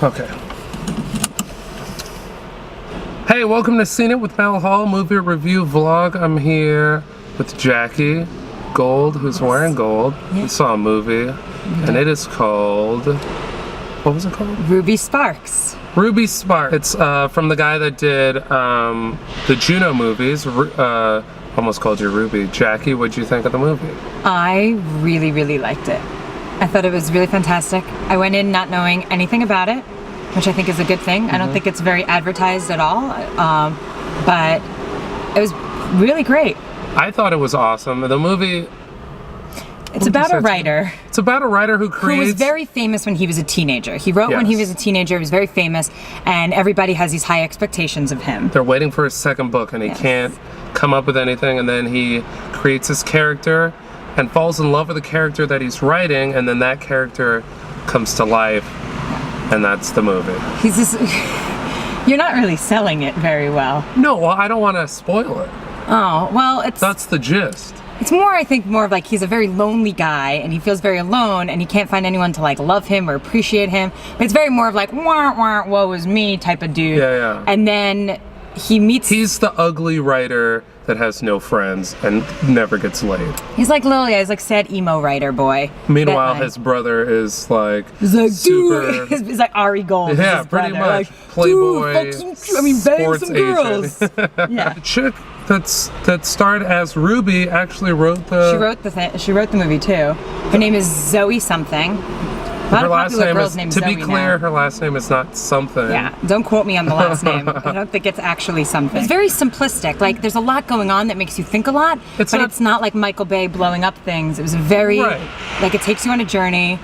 Okay. Hey, welcome to Seen It with Mel Hall, movie review vlog. I'm here with Jackie Gold, who's wearing gold. We saw a movie, and it is called... What was it called? Ruby Sparks. Ruby Sparks. It's from the guy that did the Juno movies. Almost called you Ruby. Jackie, what'd you think of the movie? I really, really liked it. I thought it was really fantastic. I went in not knowing anything about it, which I think is a good thing. I don't think it's very advertised at all, but it was really great. I thought it was awesome. The movie... It's about a writer. It's about a writer who creates... Who was very famous when he was a teenager. He wrote when he was a teenager, he was very famous, and everybody has these high expectations of him. They're waiting for his second book, and he can't come up with anything, and then he creates his character, and falls in love with the character that he's writing, and then that character comes to life, and that's the movie. He's just... You're not really selling it very well. No, well, I don't want to spoil it. Oh, well, it's... That's the gist. It's more, I think, more of like he's a very lonely guy and he feels very alone and he can't find anyone to like love him or appreciate him. But it's very more of like, wah, wah, woe is me type of dude. Yeah, yeah. And then he meets... He's the ugly writer that has no friends and never gets laid. He's like Lilia, he's like sad emo writer boy. Meanwhile, his brother is like... He's like, super... dude, he's like Ari Gold. Yeah, pretty much. Like, Playboy, bang some girls. Yeah. The chick that starred as Ruby actually wrote the... She wrote the movie too. Her name is Zoe something. Her last name is, to be clear, her last name is not something. Yeah, don't quote me on the last name. I don't think it's actually something. It's very simplistic. Like, there's a lot going on that makes you think a lot, but it's not like Michael Bay blowing up things. It was very, like, it takes you on a journey.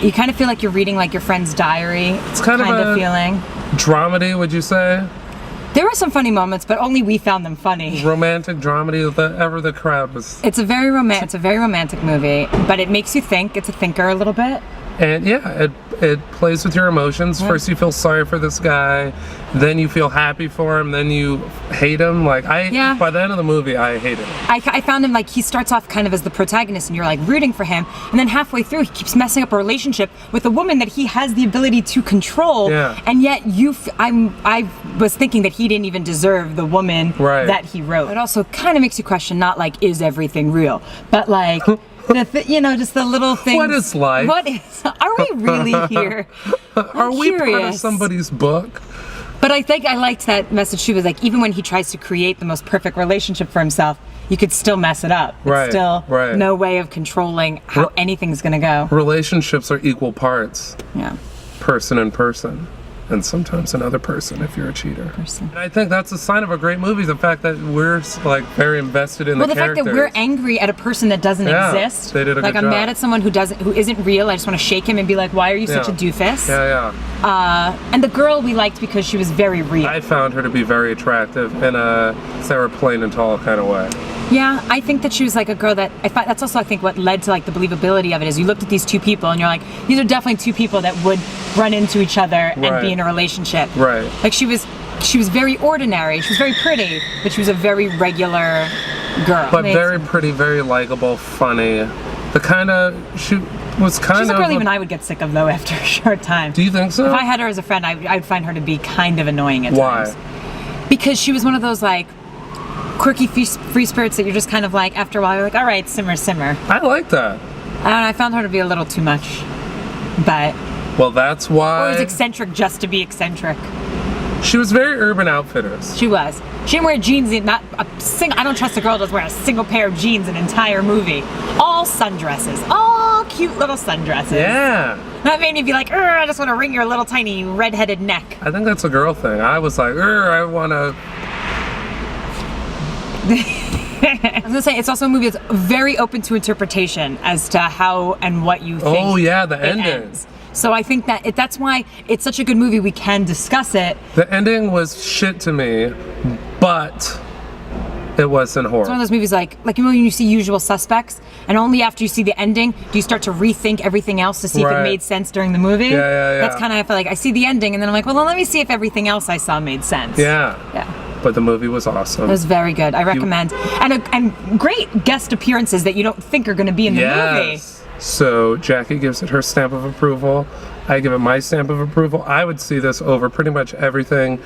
You kind of feel like you're reading, like, your friend's diary. It's kind of feeling. Dramedy, would you say? There were some funny moments, but only we found them funny. Romantic dramedy, ever the crowd was... It's a very romantic movie, but it makes you think. It's a thinker a little bit. And yeah, it plays with your emotions. First you feel sorry for this guy, then you feel happy for him, then you hate him. Like by the end of the movie, I hate him. I found him like he starts off kind of as the protagonist and you're like rooting for him, and then halfway through he keeps messing up a relationship with a woman that he has the ability to control. Yeah. And yet I was thinking that he didn't even deserve the woman that he wrote. It also kind of makes you question not like is everything real, but like just the little things. What is life? Are we really here? Are we part of somebody's book? But I think I liked that message too, was like, even when he tries to create the most perfect relationship for himself, you could still mess it up. It's still no way of controlling how anything's gonna go. Relationships are equal parts. Yeah. Person and person. And sometimes another person if you're a cheater. And I think that's a sign of a great movie, the fact that we're like very invested in the characters. Well, the fact that we're angry at a person that doesn't exist. They did a good job. I'm mad at someone who isn't real. I just want to shake him and be like, why are you such a doofus? Yeah, yeah. And the girl we liked because she was very real. I found her to be very attractive in a Sarah Plain and Tall kind of way. Yeah, I think that she was like a girl that that's also I think what led to like the believability of it is you looked at these two people and you're like, these are definitely two people that would run into each other and be in a relationship. Right. Like she was very ordinary. She was very pretty, but she was a very regular girl. But very pretty, very likable, funny. She was kind of... She's a girl even I would get sick of though after a short time. Do you think so? If I had her as a friend, I'd find her to be kind of annoying at times. Why? Because she was one of those like quirky free spirits that you're just kind of like, after a while, you're like, all right, simmer, simmer. I like that. I found her to be a little too much, but... Well, that's why... Or was eccentric just to be eccentric. She was very Urban Outfitters. She was. She didn't wear jeans, I don't trust a girl that doesn't wear a single pair of jeans an entire movie. All sundresses. All cute little sundresses. Yeah. That made me be like, I just want to wring your little tiny red-headed neck. I think that's a girl thing. I was like, I want to... I was gonna say, it's also a movie that's very open to interpretation as to how and what you think. Oh yeah, the ending. Ends. So I think that that's why it's such a good movie. We can discuss it. The ending was shit to me, but it wasn't horrible. It's one of those movies like you know when you see Usual Suspects, and only after you see the ending do you start to rethink everything else to see if it made sense during the movie. Yeah. That's kind of how I feel like I see the ending, and then I'm like, well, let me see if everything else I saw made sense. Yeah. But the movie was awesome. It was very good. I recommend. And great guest appearances that you don't think are going to be in the movie. So Jackie gives it her stamp of approval. I give it my stamp of approval. I would see this over pretty much everything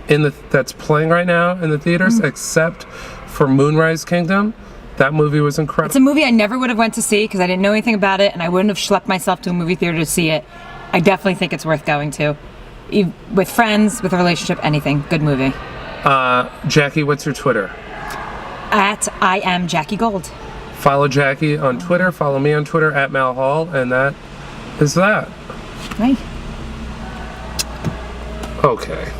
that's playing right now in the theaters, except for Moonrise Kingdom. That movie was incredible. It's a movie I never would have went to see because I didn't know anything about it, and I wouldn't have schlepped myself to a movie theater to see it. I definitely think it's worth going to. With friends, with a relationship, anything. Good movie. Jackie, what's your Twitter? At I am Jackie Gold. Follow Jackie on Twitter. Follow me on Twitter at Mal Hall, and that is that. Right. Okay.